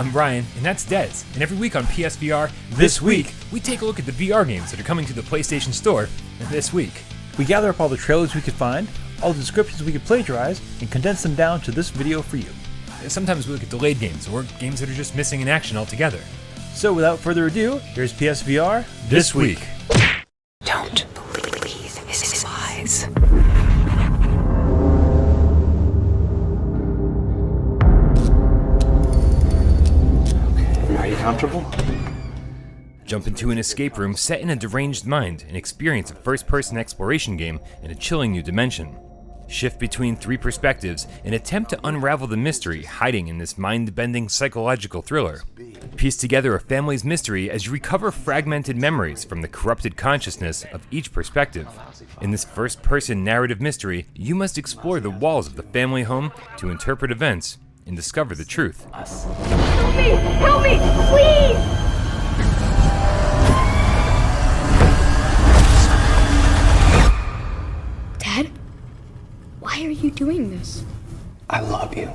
I'm Brian, and that's Dez. And every week on PSVR, this week, we take a look at the VR games that are coming to the PlayStation Store this week. We gather up all the trailers we could find, all the descriptions we could plagiarize, and condense them down to this video for you. Sometimes we look at delayed games, or games that are just missing in action altogether. So without further ado, here's PSVR This week. Don't believe his lies. Are you comfortable? Jump into an escape room set in a deranged mind and experience a first-person exploration game in a chilling new dimension. Shift between three perspectives and attempt to unravel the mystery hiding in this mind-bending psychological thriller. Piece together a family's mystery as you recover fragmented memories from the corrupted consciousness of each perspective. In this first-person narrative mystery, you must explore the walls of the family home to interpret events and discover the truth. Help me! Help me! Please! Dad? Why are you doing this? I love you,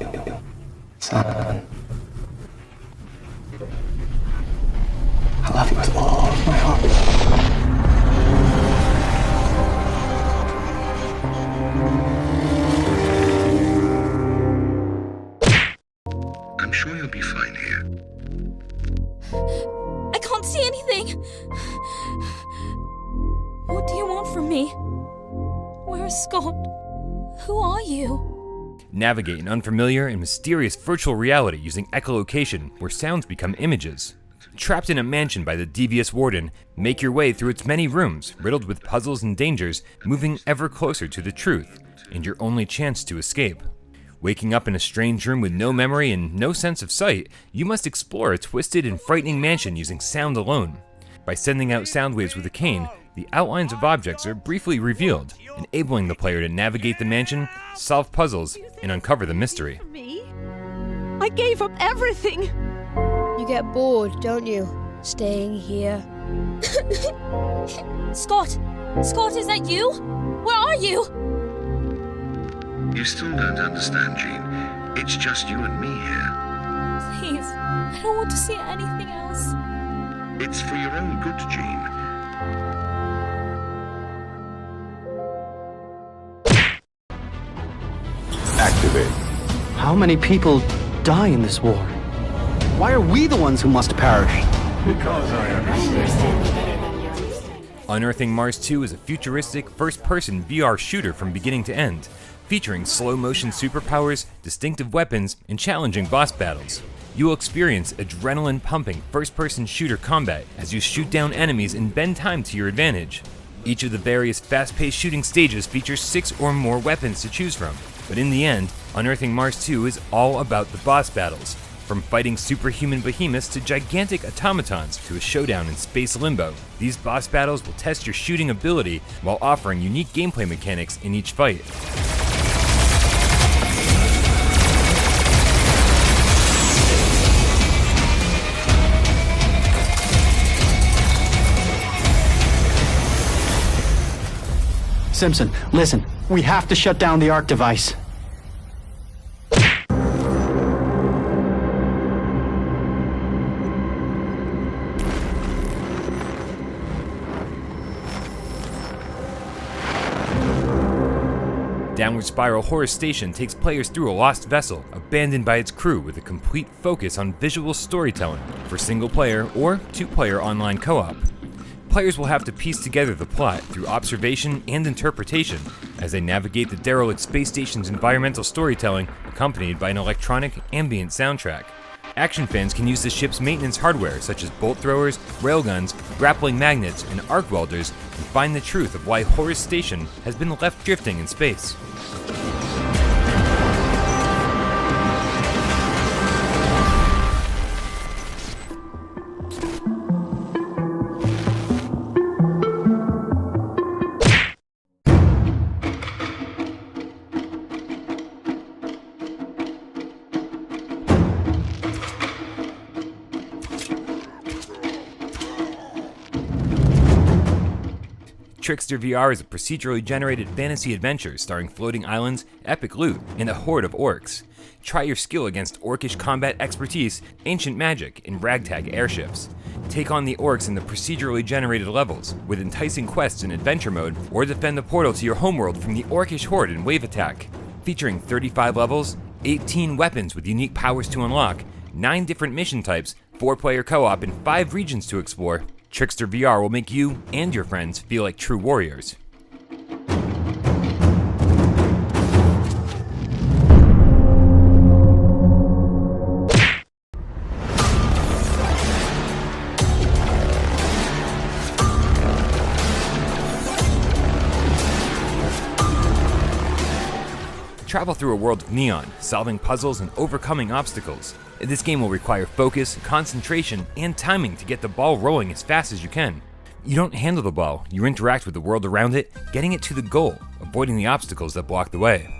son. I love you with all of my heart. I'm sure you'll be fine here. I can't see anything. What do you want from me? Where is Scott? Who are you? Navigate an unfamiliar and mysterious virtual reality using echolocation, where sounds become images. Trapped in a mansion by the devious warden, make your way through its many rooms, riddled with puzzles and dangers, moving ever closer to the truth, and your only chance to escape. Waking up in a strange room with no memory and no sense of sight, you must explore a twisted and frightening mansion using sound alone. By sending out sound waves with a cane, the outlines of objects are briefly revealed, enabling the player to navigate the mansion, solve puzzles, and uncover the mystery. Me? I gave up everything. You get bored, don't you? Staying here. Scott! Scott, is that you? Where are you? You still don't understand, Jean. It's just you and me here. Please, I don't want to see anything else. It's for your own good, Jean. Activate. How many people die in this war? Why are we the ones who must perish? Because I understand. Unearthing Mars 2 is a futuristic, first-person VR shooter from beginning to end, featuring slow-motion superpowers, distinctive weapons, and challenging boss battles. You will experience adrenaline-pumping first-person shooter combat as you shoot down enemies and bend time to your advantage. Each of the various fast-paced shooting stages features 6 or more weapons to choose from, but in the end, Unearthing Mars 2 is all about the boss battles, from fighting superhuman behemoths to gigantic automatons to a showdown in space limbo. These boss battles will test your shooting ability while offering unique gameplay mechanics in each fight. Simpson, listen. We have to shut down the Arc device. Downward Spiral Horus Station takes players through a lost vessel, abandoned by its crew with a complete focus on visual storytelling for single-player or two-player online co-op. Players will have to piece together the plot through observation and interpretation as they navigate the derelict space station's environmental storytelling, accompanied by an electronic ambient soundtrack. Action fans can use the ship's maintenance hardware such as bolt throwers, railguns, grappling magnets, and arc welders and find the truth of why Horus Station has been left drifting in space. TRICKSTER VR is a procedurally generated fantasy adventure starring floating islands, epic loot, and a horde of orcs. Try your skill against orcish combat expertise, ancient magic, and ragtag airships. Take on the orcs in the procedurally generated levels, with enticing quests in adventure mode, or defend the portal to your homeworld from the orcish horde in wave attack. Featuring 35 levels, 18 weapons with unique powers to unlock, 9 different mission types, 4-player co-op, and 5 regions to explore, TRICKSTER VR will make you and your friends feel like true warriors. Travel through a world of neon, solving puzzles and overcoming obstacles. This game will require focus, concentration, and timing to get the ball rolling as fast as you can. You don't handle the ball, you interact with the world around it, getting it to the goal, avoiding the obstacles that block the way.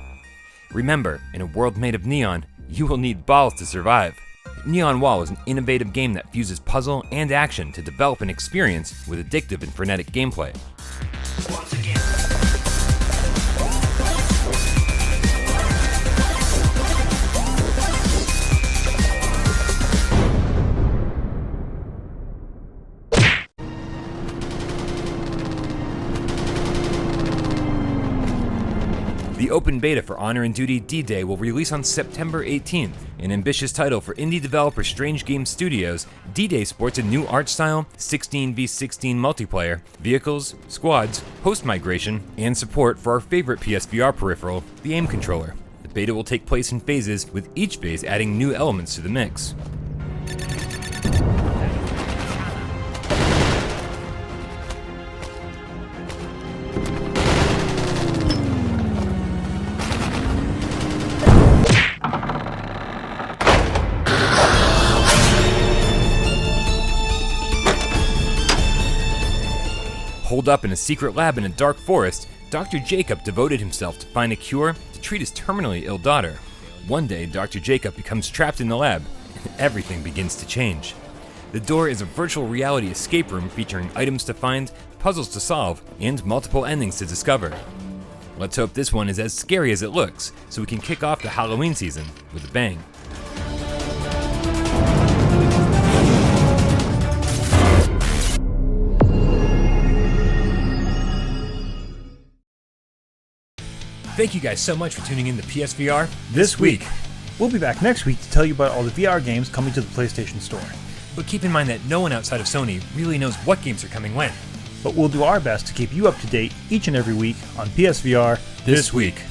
Remember, in a world made of neon, you will need balls to survive. Neon Wall is an innovative game that fuses puzzle and action to develop an experience with addictive and frenetic gameplay. Once again. The open beta for Honor and Duty D-Day will release on September 18th. An ambitious title for indie developer Strange Game Studios, D-Day sports a new art style, 16v16 multiplayer, vehicles, squads, host migration, and support for our favorite PSVR peripheral, the aim controller. The beta will take place in phases, with each phase adding new elements to the mix. Holed up in a secret lab in a dark forest, Dr. Jacob devoted himself to find a cure to treat his terminally ill daughter. One day, Dr. Jacob becomes trapped in the lab, and everything begins to change. The door is a virtual reality escape room featuring items to find, puzzles to solve, and multiple endings to discover. Let's hope this one is as scary as it looks, so we can kick off the Halloween season with a bang. Thank you guys so much for tuning in to PSVR this week. We'll be back next week to tell you about all the VR games coming to the PlayStation Store. But keep in mind that no one outside of Sony really knows what games are coming when. But we'll do our best to keep you up to date each and every week on PSVR this week.